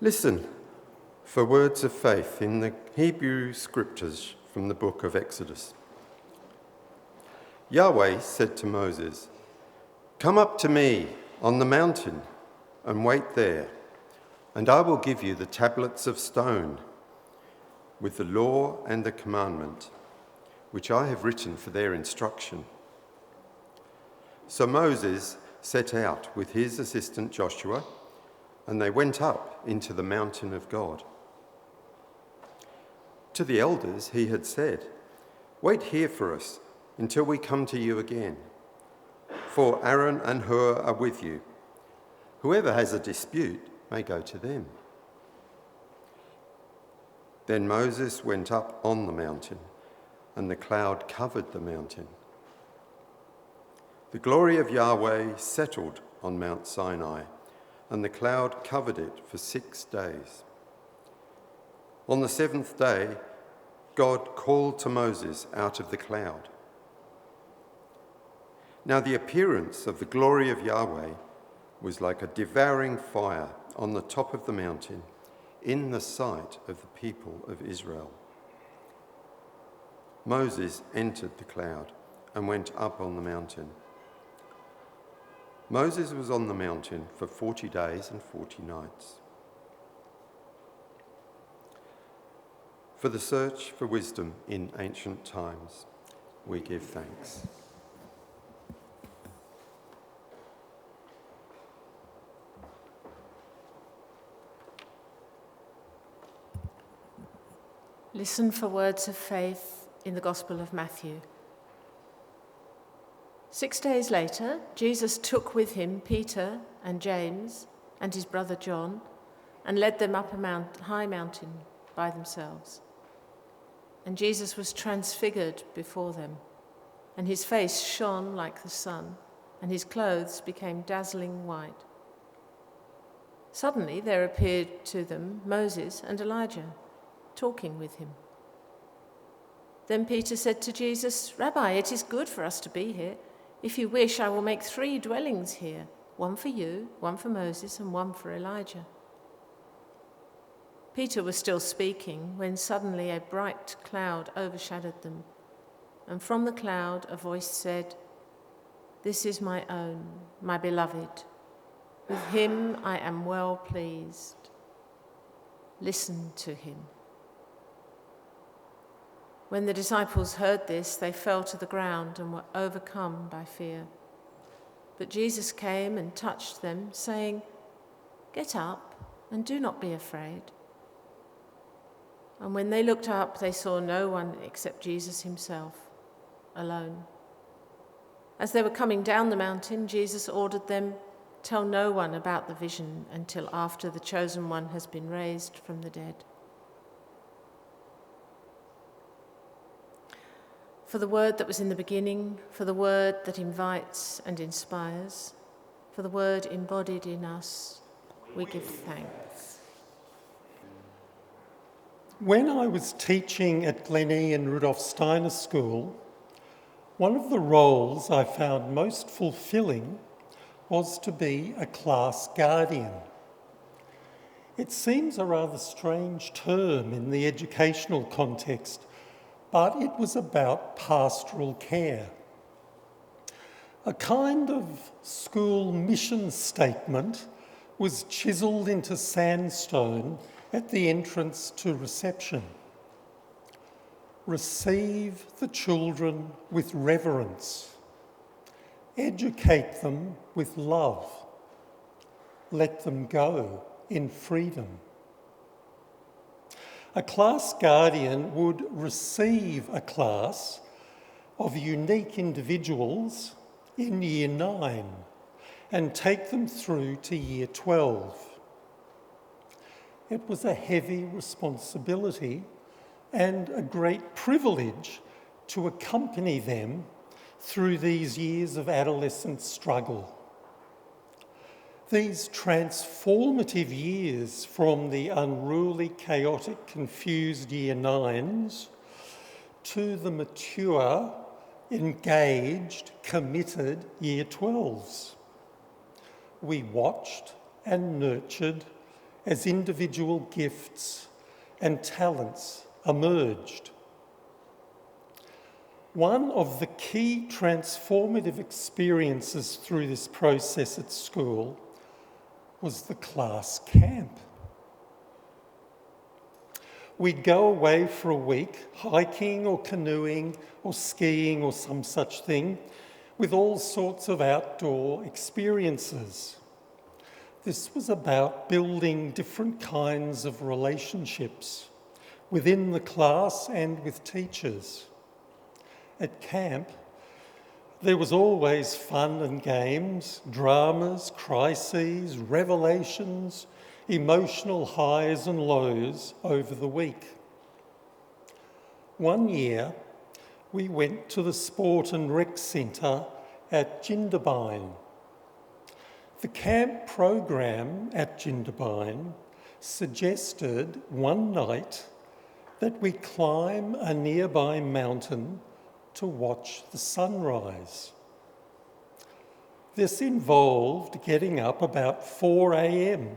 Listen for words of faith in the Hebrew scriptures from the book of Exodus. Yahweh said to Moses, "Come up to me on the mountain and wait there, and I will give you the tablets of stone with the law and the commandment, which I have written for their instruction." So Moses set out with his assistant Joshua, and they went up into the mountain of God. To the elders he had said, "Wait here for us until we come to you again, for Aaron and Hur are with you. Whoever has a dispute may go to them." Then Moses went up on the mountain, and the cloud covered the mountain. The glory of Yahweh settled on Mount Sinai, and the cloud covered it for 6 days. On the 7th day, God called to Moses out of the cloud. Now the appearance of the glory of Yahweh was like a devouring fire on the top of the mountain in the sight of the people of Israel. Moses entered the cloud and went up on the mountain. Moses was on the mountain for 40 days and 40 nights. For the search for wisdom in ancient times, we give thanks. Listen for words of faith in the Gospel of Matthew. 6 days later, Jesus took with him Peter and James and his brother John and led them up a high mountain by themselves. And Jesus was transfigured before them, and his face shone like the sun, and his clothes became dazzling white. Suddenly there appeared to them Moses and Elijah, talking with him. Then Peter said to Jesus, "Rabbi, it is good for us to be here. If you wish, I will make 3 dwellings here, one for you, one for Moses, and one for Elijah." Peter was still speaking when suddenly a bright cloud overshadowed them, and from the cloud a voice said, "This is my own, my beloved. With him I am well pleased. Listen to him." When the disciples heard this, they fell to the ground and were overcome by fear. But Jesus came and touched them, saying, "Get up and do not be afraid." And when they looked up, they saw no one except Jesus himself, alone. As they were coming down the mountain, Jesus ordered them, "Tell no one about the vision until after the chosen one has been raised from the dead." For the word that was in the beginning, for the word that invites and inspires, for the word embodied in us, we give thanks. When I was teaching at Glennie and Rudolf Steiner School, one of the roles I found most fulfilling was to be a class guardian. It seems a rather strange term in the educational context, but it was about pastoral care. A kind of school mission statement was chiselled into sandstone at the entrance to reception. Receive the children with reverence. Educate them with love. Let them go in freedom. A class guardian would receive a class of unique individuals in Year 9 and take them through to Year 12. It was a heavy responsibility and a great privilege to accompany them through these years of adolescent struggle. These transformative years from the unruly, chaotic, confused Year 9s to the mature, engaged, committed Year 12s. We watched and nurtured as individual gifts and talents emerged. One of the key transformative experiences through this process at school was the class camp. We'd go away for a week, hiking or canoeing or skiing or some such thing, with all sorts of outdoor experiences. This was about building different kinds of relationships within the class and with teachers. At camp, there was always fun and games, dramas, crises, revelations, emotional highs and lows over the week. One year, we went to the Sport and Rec Centre at Jindabyne. The camp program at Jindabyne suggested one night that we climb a nearby mountain to watch the sunrise. This involved getting up about 4 a.m,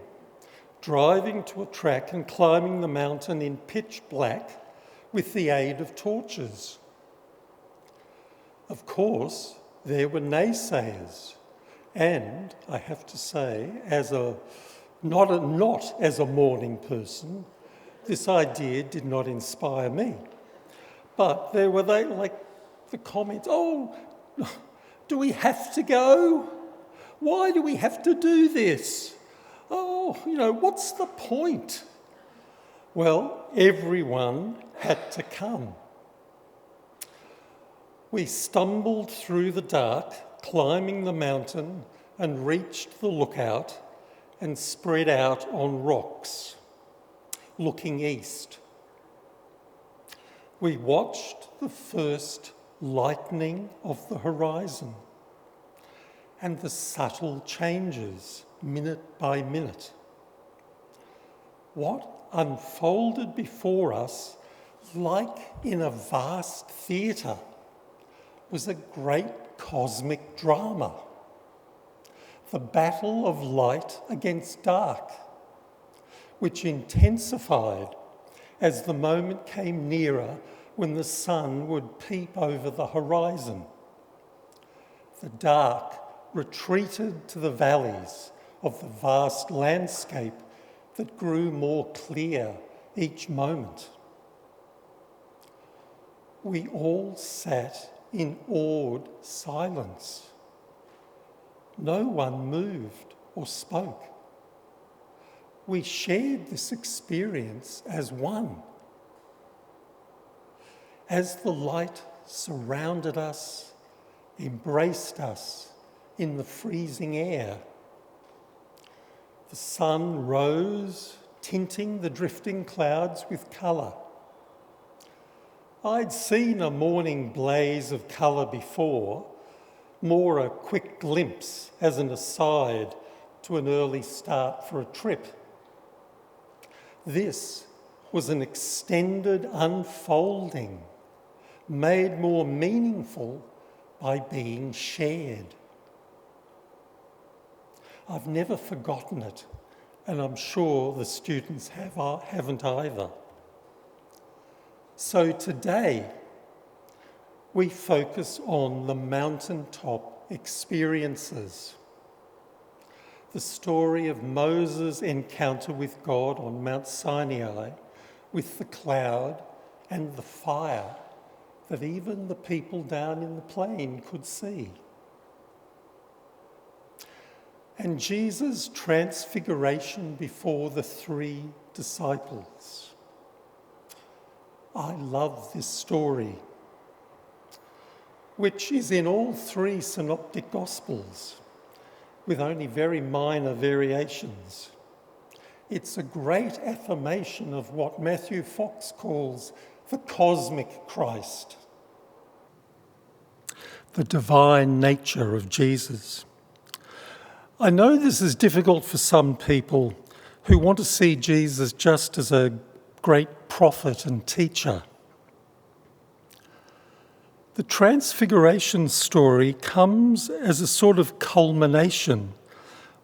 driving to a track and climbing the mountain in pitch black with the aid of torches. Of course, there were naysayers, and I have to say, not as a morning person, this idea did not inspire me. But there were the comments, "Oh, do we have to go? Why do we have to do this? Oh, what's the point?" Well, everyone had to come. We stumbled through the dark, climbing the mountain, and reached the lookout and spread out on rocks, looking east. We watched the first lightening of the horizon and the subtle changes minute by minute. What unfolded before us, like in a vast theatre, was a great cosmic drama. The battle of light against dark, which intensified as the moment came nearer when the sun would peep over the horizon. The dark retreated to the valleys of the vast landscape that grew more clear each moment. We all sat in awed silence. No one moved or spoke. We shared this experience as one. As the light surrounded us, embraced us in the freezing air, the sun rose, tinting the drifting clouds with colour. I'd seen a morning blaze of colour before, more a quick glimpse as an aside to an early start for a trip. This was an extended unfolding, made more meaningful by being shared. I've never forgotten it, and I'm sure the students haven't either. So today, we focus on the mountaintop experiences. The story of Moses' encounter with God on Mount Sinai, with the cloud and the fire that even the people down in the plain could see. And Jesus' transfiguration before the 3 disciples. I love this story, which is in all 3 synoptic gospels, with only very minor variations. It's a great affirmation of what Matthew Fox calls the cosmic Christ, the divine nature of Jesus. I know this is difficult for some people who want to see Jesus just as a great prophet and teacher. The Transfiguration story comes as a sort of culmination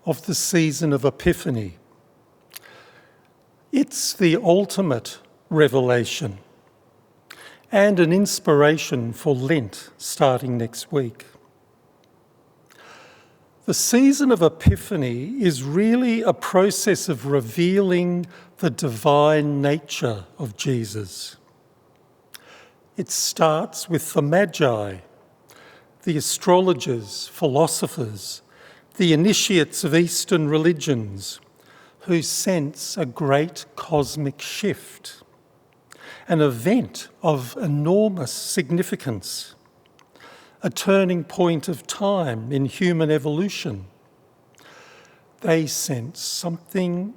of the season of Epiphany, It's the ultimate revelation and an inspiration for Lent starting next week. The season of Epiphany is really a process of revealing the divine nature of Jesus. It starts with the Magi, the astrologers, philosophers, the initiates of Eastern religions, who sense a great cosmic shift, an event of enormous significance, a turning point of time in human evolution. They sense something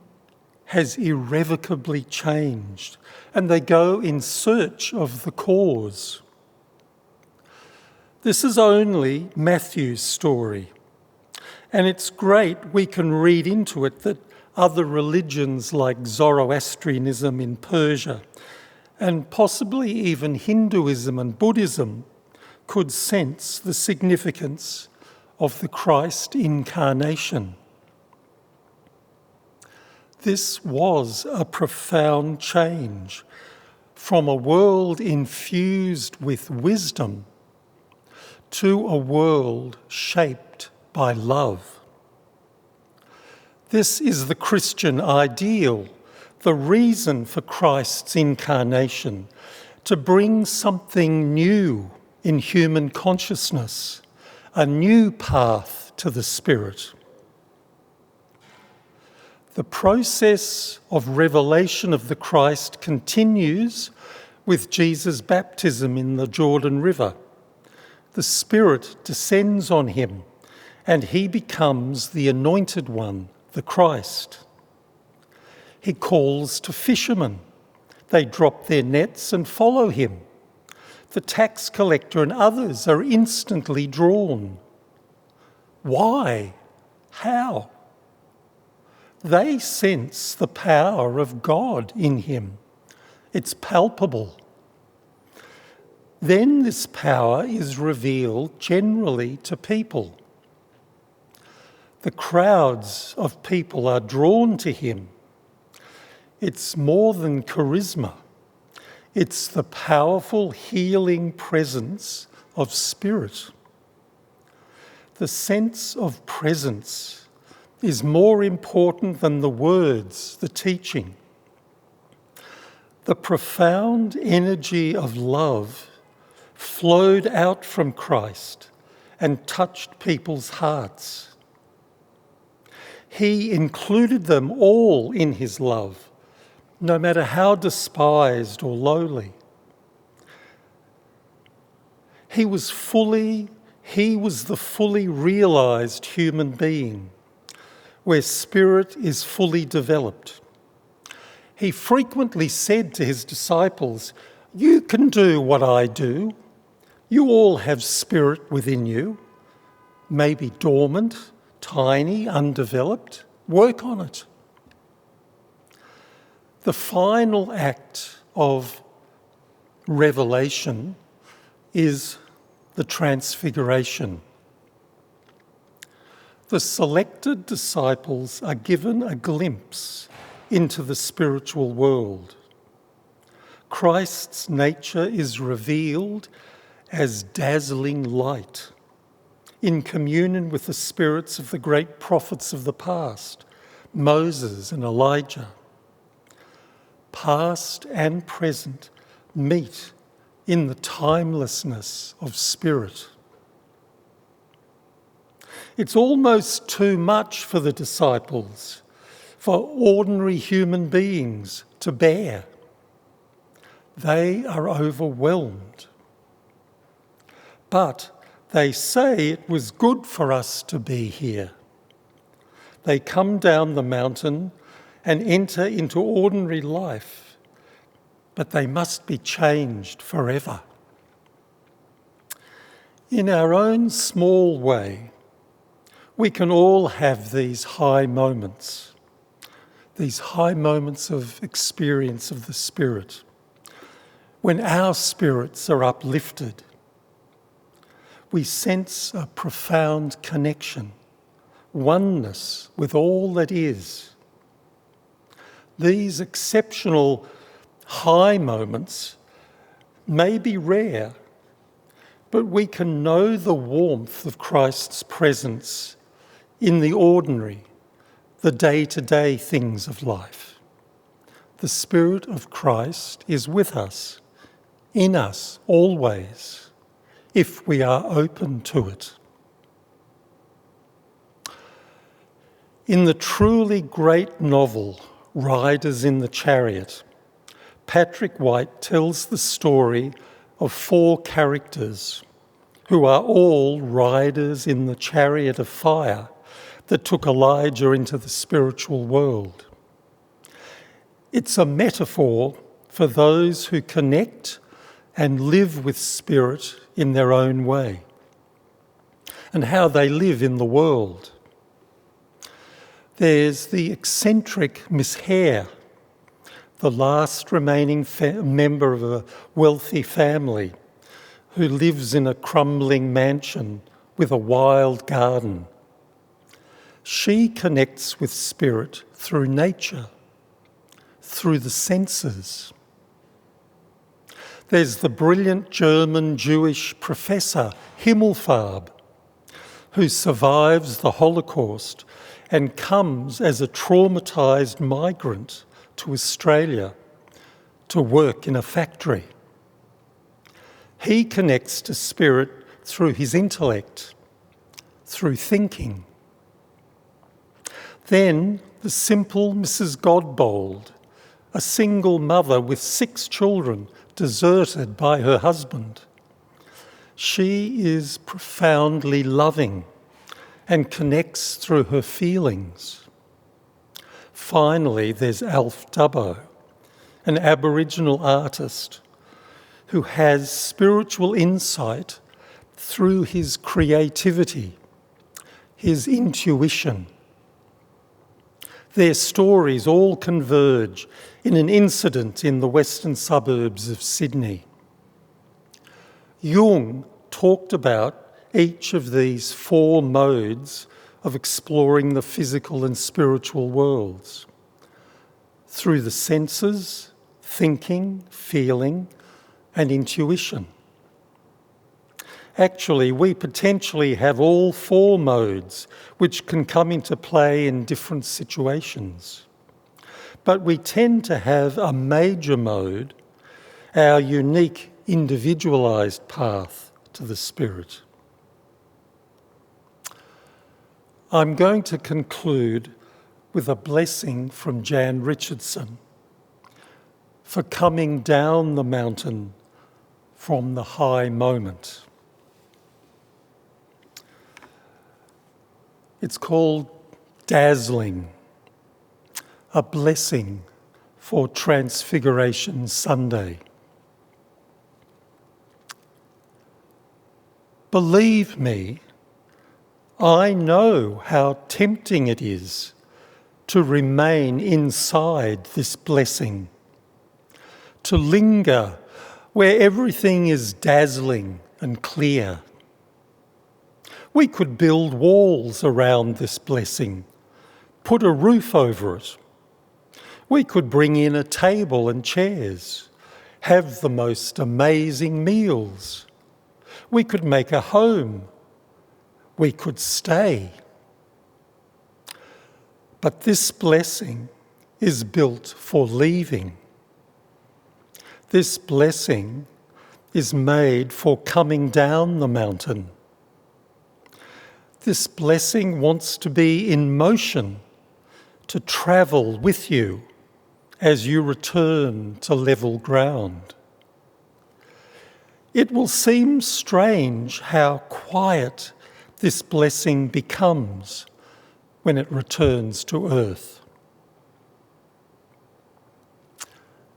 has irrevocably changed, and they go in search of the cause. This is only Matthew's story, and it's great we can read into it that other religions like Zoroastrianism in Persia, and possibly even Hinduism and Buddhism, could sense the significance of the Christ incarnation. This was a profound change from a world infused with wisdom to a world shaped by love. This is the Christian ideal, the reason for Christ's incarnation, to bring something new in human consciousness, a new path to the Spirit. The process of revelation of the Christ continues with Jesus' baptism in the Jordan River. The Spirit descends on him and he becomes the Anointed One, the Christ. He calls to fishermen. They drop their nets and follow him. The tax collector and others are instantly drawn. Why? How? They sense the power of God in him. It's palpable. Then this power is revealed generally to people. The crowds of people are drawn to him. It's more than charisma. It's the powerful healing presence of Spirit. The sense of presence is more important than the words, the teaching. The profound energy of love flowed out from Christ and touched people's hearts. He included them all in his love, no matter how despised or lowly. He was the fully realised human being, where spirit is fully developed. He frequently said to his disciples, "You can do what I do. You all have spirit within you, maybe dormant, tiny, undeveloped. Work on it." The final act of revelation is the transfiguration. The selected disciples are given a glimpse into the spiritual world. Christ's nature is revealed as dazzling light, in communion with the spirits of the great prophets of the past, Moses and Elijah. Past and present meet in the timelessness of spirit. It's almost too much for the disciples, for ordinary human beings to bear. They are overwhelmed. But they say it was good for us to be here. They come down the mountain and enter into ordinary life, but they must be changed forever. In our own small way, we can all have these high moments of experience of the Spirit, when our spirits are uplifted. We sense a profound connection, oneness with all that is. These exceptional high moments may be rare, but we can know the warmth of Christ's presence in the ordinary, the day-to-day things of life. The Spirit of Christ is with us, in us, always, if we are open to it. In the truly great novel, Riders in the Chariot, Patrick White tells the story of 4 characters who are all riders in the chariot of fire that took Elijah into the spiritual world. It's a metaphor for those who connect and live with Spirit in their own way, and how they live in the world. There's the eccentric Miss Hare, the last remaining member of a wealthy family who lives in a crumbling mansion with a wild garden. She connects with Spirit through nature, through the senses. There's the brilliant German Jewish professor Himmelfarb, who survives the Holocaust and comes as a traumatised migrant to Australia to work in a factory. He connects to Spirit through his intellect, through thinking. Then the simple Mrs. Godbold, a single mother with 6 children, deserted by her husband. She is profoundly loving and connects through her feelings. Finally, there's Alf Dubbo, an Aboriginal artist who has spiritual insight through his creativity, his intuition. Their stories all converge in an incident in the western suburbs of Sydney. Jung talked about each of these 4 modes of exploring the physical and spiritual worlds through the senses, thinking, feeling, and intuition. Actually, we potentially have all 4 modes which can come into play in different situations. But we tend to have a major mode, our unique individualised path to the Spirit. I'm going to conclude with a blessing from Jan Richardson for coming down the mountain from the high moment. It's called Dazzling, a blessing for Transfiguration Sunday. Believe me, I know how tempting it is to remain inside this blessing, to linger where everything is dazzling and clear. We could build walls around this blessing, put a roof over it. We could bring in a table and chairs, have the most amazing meals. We could make a home. We could stay. But this blessing is built for leaving. This blessing is made for coming down the mountain. This blessing wants to be in motion, to travel with you as you return to level ground. It will seem strange how quiet this blessing becomes when it returns to earth.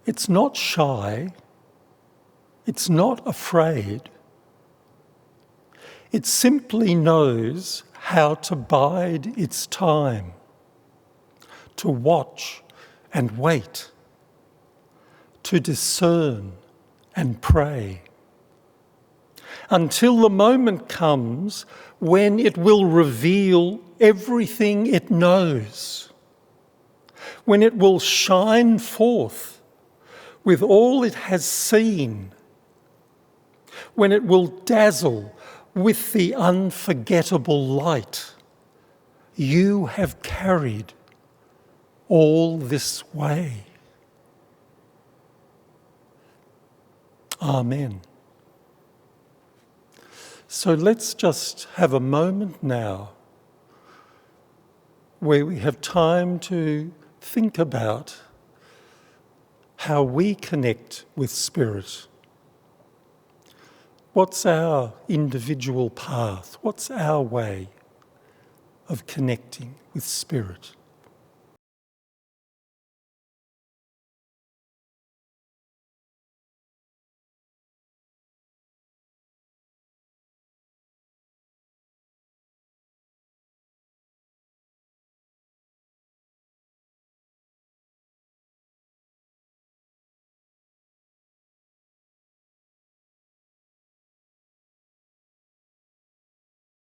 It's not shy. It's not afraid. It simply knows how to bide its time, to watch and wait, to discern and pray, until the moment comes when it will reveal everything it knows, when it will shine forth with all it has seen, when it will dazzle with the unforgettable light you have carried all this way. Amen. So let's just have a moment now where we have time to think about how we connect with Spirit. What's our individual path? What's our way of connecting with Spirit?